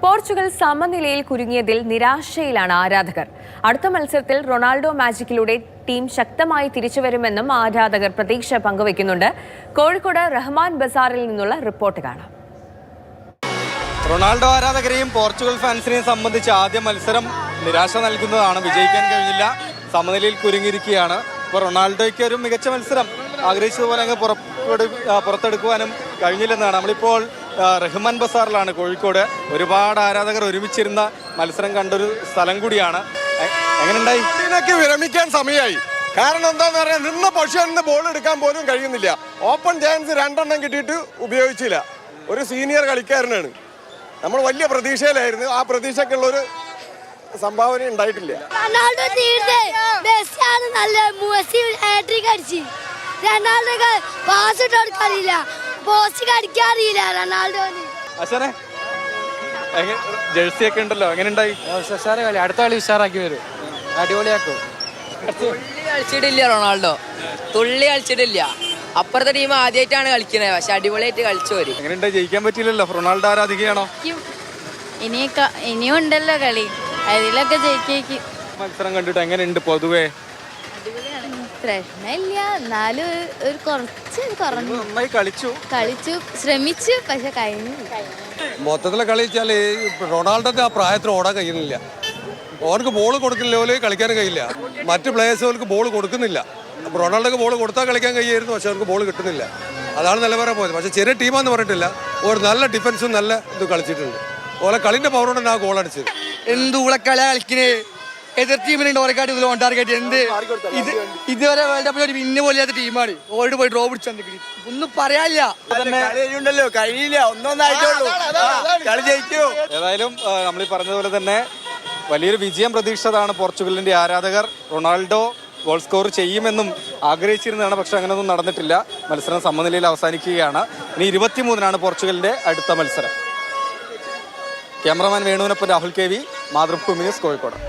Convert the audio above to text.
Portugal സമനിലയിൽ കുരുങ്ങിയതിൽ നിരാശയിലാണ് ആരാധകർ. അടുത്ത മത്സരത്തിൽ റൊണാൾഡോ മാജിക്കിലൂടെ ടീം ശക്തമായി തിരിച്ചുവരുമെന്നും ആരാധകർ പ്രതീക്ഷ പങ്കുവയ്ക്കുന്നുണ്ട്. കോഴിക്കോട് റഹ്മാൻ ബസാറിൽ നിന്നുള്ള റിപ്പോർട്ട് കാണാം. റൊണാൾഡോ ആരാധകരെയും പോർച്ചുഗൽ ഫാൻസിനെയും സംബന്ധിച്ച് ആദ്യ മത്സരം നിരാശ നൽകുന്നതാണ്. വിജയിക്കാൻ കഴിഞ്ഞില്ല, സമനിലയിൽ കുരുങ്ങിയിരിക്കുകയാണ്. ഇപ്പോൾ റൊണാൾഡോയ്ക്ക് ഒരു മികച്ച മത്സരം ആഗ്രഹിച്ചതുപോലെ അങ്ങ് പുറത്തെടുക്കുവാനും കഴിഞ്ഞില്ലെന്നാണ്. നമ്മളിപ്പോൾ റഹ്മാൻ ബസാറിലാണ് കോഴിക്കോട്. ഒരുപാട് ആരാധകർ ഒരുമിച്ചിരുന്ന മത്സരം കണ്ടൊരു സ്ഥലം കൂടിയാണ്. എങ്ങനെയുണ്ടായി? ഇതിനൊക്കെ വിരമിക്കാൻ സമയമായി. കാരണം എന്താന്ന് പറഞ്ഞാൽ നിന്ന പൊസിഷനിൽ ബോൾ എടുക്കാൻ പോലും കഴിയുന്നില്ല. ഓപ്പൺ ചാൻസ് 2 എണ്ണം കിട്ടിയിട്ട് ഉപയോഗിച്ചില്ല. ഒരു സീനിയർ കളിക്കാരനാണ്. നമ്മൾ വലിയ പ്രതീക്ഷയിലായിരുന്നു. ആ പ്രതീക്ഷക്കുള്ളൊരു സംഭാവന ഉണ്ടായിട്ടില്ല. റൊണാൾഡോ നല്ല റൊണാൾഡോ പാസ് ഇട്ടറിയില്ല, പോസ്റ്റ് അടിക്കാറിയില്ല റൊണാൾഡോന്. അച്ഛനെ ജേഴ്സി ഒക്കെ ഉണ്ടല്ലോ, എങ്ങനെയുണ്ടായി? അടുത്ത കളി ഉഷാറാക്കി വരും, അടിപൊളിയാക്കും. തുള്ളി കളിച്ചിട്ടില്ല റൊണാൾഡോ, തുള്ളി കളിച്ചിട്ടില്ല. അപ്പുറത്തെ ടീം ആദ്യമായിട്ടാണ് കളിക്കുന്നത്, പക്ഷെ അടിപൊളിയായിട്ട് കളിച്ചു വരും. എങ്ങനെയുണ്ടായി? ജയിക്കാൻ പറ്റില്ലല്ലോ. റൊണാൾഡോ ആരാധികയാണോ? ഇനിയും ഉണ്ടല്ലോ കളി, അതിലൊക്കെ ജയിക്കും. മത്സരം കണ്ടിട്ട് എങ്ങനെയുണ്ട് പൊതുവേ? പ്രശ്നമില്ല, എന്നാലും ഒരു കുറച്ച് കുറഞ്ഞു. നന്നായി കളിച്ചു, ശ്രമിച്ചു, പക്ഷെ കഴിഞ്ഞു. മൊത്തത്തിലെ കളിച്ചാൽ റൊണാൾഡോന്റെ ആ പ്രായത്തിൽ ഓടാൻ കഴിയുന്നില്ല. ഓർക്ക് ബോൾ കൊടുക്കില്ല, പോലെ കളിക്കാനും കഴിയില്ല. മറ്റ് പ്ലേയേഴ്സുകൾക്ക് ബോൾ കൊടുക്കുന്നില്ല. അപ്പോൾ റൊണാൾഡോക്ക് ബോൾ കൊടുത്താൽ കളിക്കാൻ കഴിയായിരുന്നു, പക്ഷെ അവർക്ക് ബോൾ കിട്ടുന്നില്ല. അതാണ് നിലവാരം പോയത്. പക്ഷെ ചെറിയ ടീമാന്ന് പറഞ്ഞിട്ടില്ല, ഒരു നല്ല ഡിഫൻസും നല്ല ഇത് കളിച്ചിട്ടുണ്ട്. ഓലെ കളിന്റെ പവർ കൊണ്ടാണ് ആ ഗോൾ അടിച്ചത്. എന്തുളക്കളി കളിക്കണേ, എതിർ ടീമിനുണ്ട് ഓരക്കാട്ടി ഇതിൽ ഓൺ ടാർഗറ്റ്. ഇതുവരെ വേൾഡ് കപ്പിൽ ഒരു വിന്ന് പോലെയാത്ത ടീമാണ്. ഓൾഡ് പോയി ഡ്രോ പിടിച്ചു ഒന്നും പറയാനില്ല. കഴിയില്ല, കളി ജയിക്കൂ. ഏതായാലും നമ്മൾ പറഞ്ഞതുപോലെ തന്നെ വലിയൊരു വിജയം പ്രതീക്ഷിച്ചതാണ് പോർച്ചുഗലിന്റെ ആരാധകർ. റൊണാൾഡോ ഗോൾ സ്കോർ ചെയ്യുമെന്നും ആഗ്രഹിച്ചിരുന്നതാണ്, പക്ഷെ അങ്ങനെയൊന്നും നടന്നിട്ടില്ല. മത്സരം സമനിലയിൽ അവസാനിക്കുകയാണ്. ഇനി 23-നാണ് പോർച്ചുഗലിന്റെ അടുത്ത മത്സരം. ക്യാമറമാൻ വേണുവിനൊപ്പം രാഹുൽ KV, മാതൃഭൂമി ന്യൂസ്, കോഴിക്കോട്.